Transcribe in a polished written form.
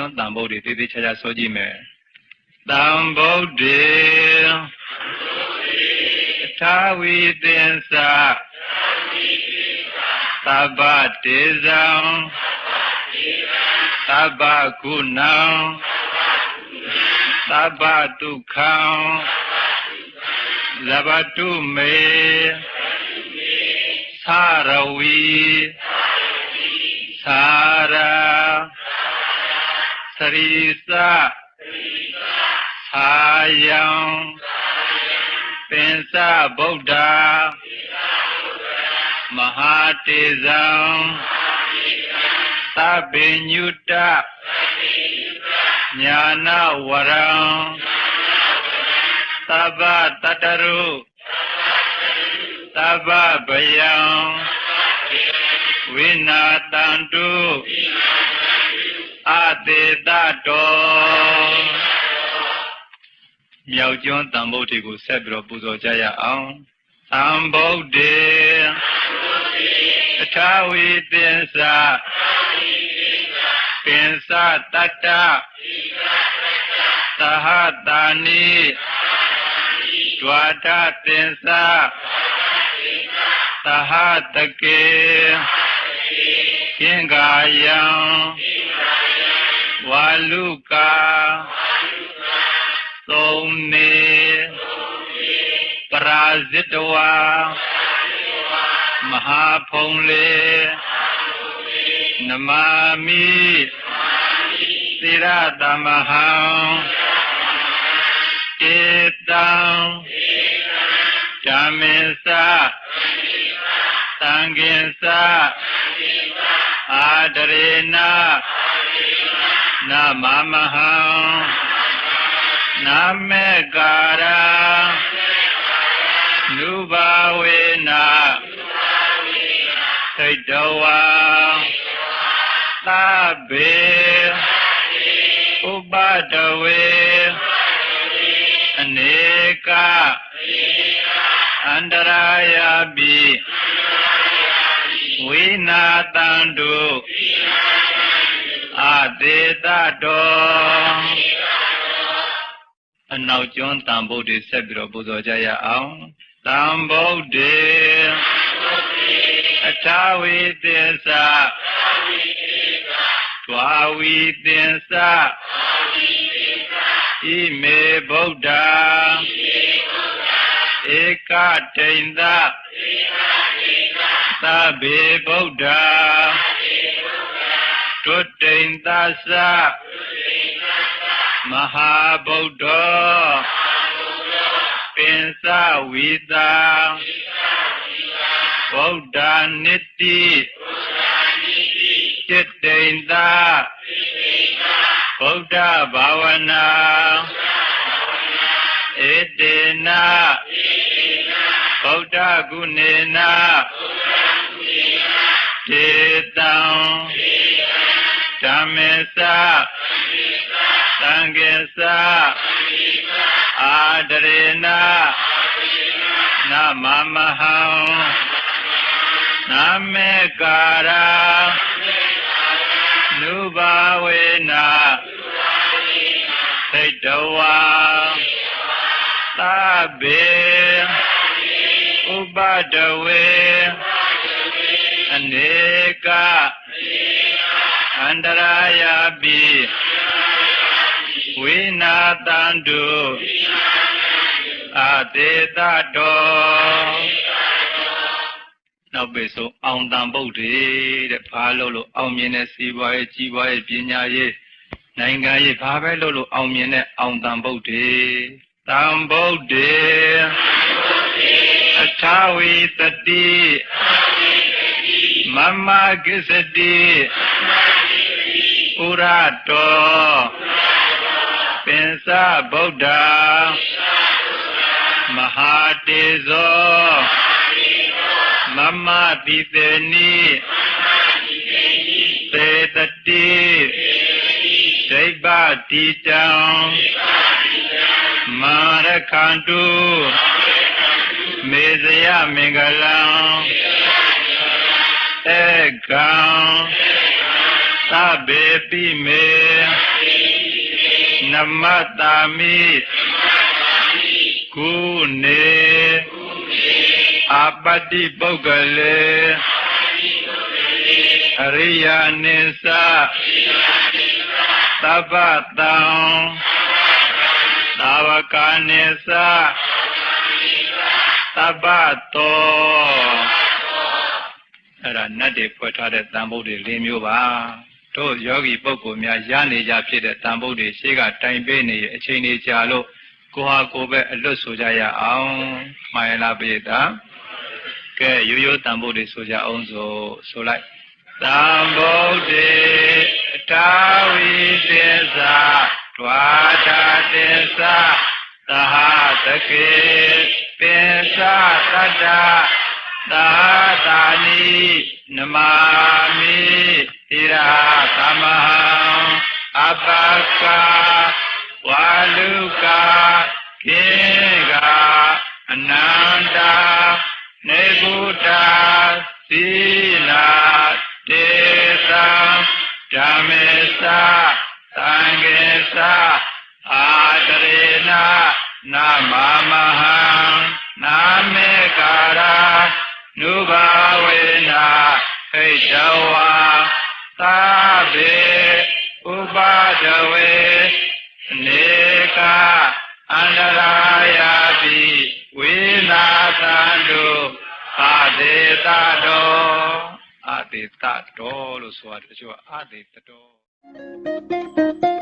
ကျွန်းတန်ဖို့တွေတည်တည်ချာချာဆိုကြည့်မယ်တန်ဖို့တွေသာဝိသင်္စာသဗ္ဗတေဇံသဗ္ဗကုဏံသဗ္ဗဒုက္ခံလဘတုမေသာရဝီသာရာသရိသသာယံပင်စဗုဒ္ဓမဟာတေဇံသဗ္ဗညုတညာနာဝရံသဗ္ဗတတရုသဗ္ဗဗယံဝိနာတန္တုအတေတတောမြောက်ကျွန်းတန်ဖို့တွေကိုဆက်ပြီးတော့ပူဇော်ကြရအောင်သံဗုဒ္ဓေအထာဝိသင်္စာပင်စတတ္တသဟတာနိဒွါဒသင်္စာသဟတကေကင်္ဂာယံဝါလူကာသုံးနေပရာဇိတဝါမဟာဖုံလေနမာမိသီရတမဟံဧတံဓမ္မေသသံဃေသအာဒရေနနမမဟံနမေကာရာနုဘာဝေနသိတဝါသဗ္ဗေဥပဒဝေအနေကအန္တရာယပိဝိနာတန္တုအတေတတောအနောက်ကျွန်းတန်ဖို့တွေဆက်ပြီးတော့ပူဇော်ကြရအောင်တန်ဖို့တွေအထာဝိသင်္စာဒွါဝိသင်္စာဣမေဗုဒ္ဓဧကတိန္တသဗ္ဗေဗုဒ္ဓတုတိန္တသမဟာဗုဒ္ဓပင်စဝိတာဗုဒ္ဓနိတိจิตတိန္တဗုဒ္ဓဘာဝနာဧတေနဗုဒ္ဓဂုဏေနဒေတံဓမ္မေသသံဃေသအာဒရေနနမမဟံနမေကာရာနုဘာဝေနသိတဝါသဗ္ဗေဥပဒဝေအနေကအန္တရာယပိဝိနာတန္တုအတေတတောနောက်ပိဆုံးအောင်တန်ဗုဒ္ဓေတဲ့ဘာလို့အောင်မြင်တဲ့စီးပွားရေးကြီးပွားရေးပညာရေးနိုင်ငံရေးဘာပဲလို့အောင်မြင်တဲ့အောင်တန်ဗုဒ္ဓေတံဗုဒ္ဓေအထာဝိတတိမမကိစ္စတိဥရတောပင်စဗုဒ္ဓမဟာတေဇောမမတိတေနိသေတတိဒိဗ္ဗတိတံမာရခန္တုမေဇယမင်္ဂလံဧကံသဗ္ဗေပိမေ မတ္တာမိကုနေအပတ္တိပုဂ္ဂလေအရိယာနိစ္စသဗ္ဗတံသာဝကနိစ္စသဗ္ဗတောအဲ့ဒါနတ်တွေဖွဲ့ထားတဲ့တန်ဖိုးတွေ၄မျိုးပါတို့ယောဂီပုဂ္ဂိုလ်များရနေကြဖြစ်တဲ့တန်ဖိုးတွေရှေ့ကတိုင်ပေးနေအချိန်တွေကြာလို့ကိုဟာကိုပဲအလွတ်ဆိုကြရအောင်မှားရလားပိဋကကဲရိုးရိုးတန်ဖိုးတွေဆိုကြအောင်ဆိုလိုက်တန်ဖိုးတွေတာဝိသေသဒွါတာတေသသဟတကေပိသသတ္တသာသာနိနမာမိဣရာသမဟံအပကဝါလူကာကေကအနန္တာနေဂုတာသီလာတေသံဓမ္မေသသံဃေသအာတရေနနာမမဟံနာမေကာရာနုဘာဝေနာဟိတဝါသာဘေဥပါဒဝေနေကအန္တရာယာတိဝိနာသံတုအာဒေတတော်အာဒေတတော်လို့ဆိုရတယ်တချို့အာဒေတတော်